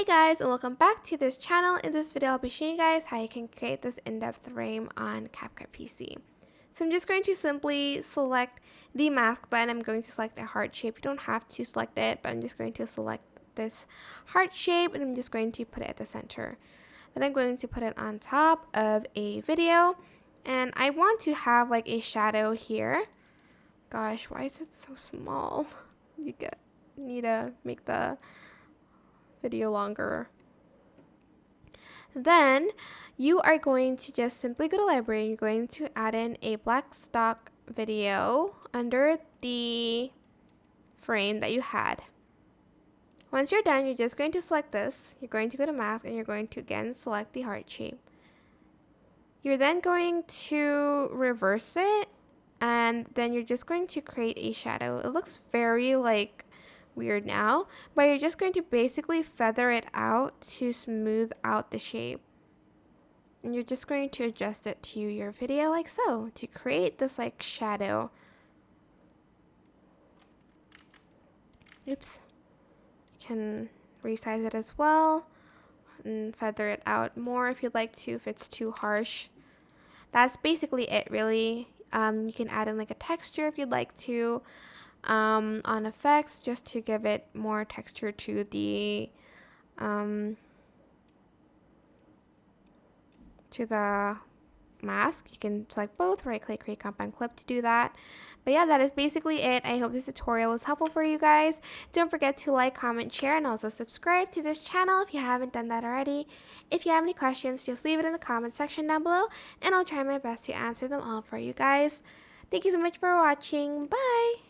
Hey guys, and welcome back to this channel. In this video I'll be showing you guys how you can create this in-depth frame on CapCut PC. So I'm just going to simply select the mask button. I'm going to select a heart shape. You don't have to select it, but I'm just going to select this heart shape and I'm just going to put it at the center. Then I'm going to put it on top of a video, and I want to have like a shadow here. Gosh, why is it so small? Need to make the video longer. Then you are going to just simply go to library and you're going to add in a black stock video under the frame that you had. Once you're done, you're just going to select this. You're going to go to mask and you're going to again select the heart shape. You're then going to reverse it and then you're just going to create a shadow. It looks very weird now, but you're just going to basically feather it out to smooth out the shape. And you're just going to adjust it to your video like so to create this shadow. Oops. You can resize it as well and feather it out more if you'd like to, if it's too harsh. That's basically it really. You can add in a texture if you'd like to on effects just to give it more texture to the mask. You can select both, right click, create compound clip to do that. But yeah, that is basically it. I hope this tutorial was helpful for you guys. Don't forget to like, comment, share, and also subscribe to this channel if you haven't done that already. If you have any questions, just leave it in the comment section down below and I'll try my best to answer them all for you guys. Thank you so much for watching. Bye!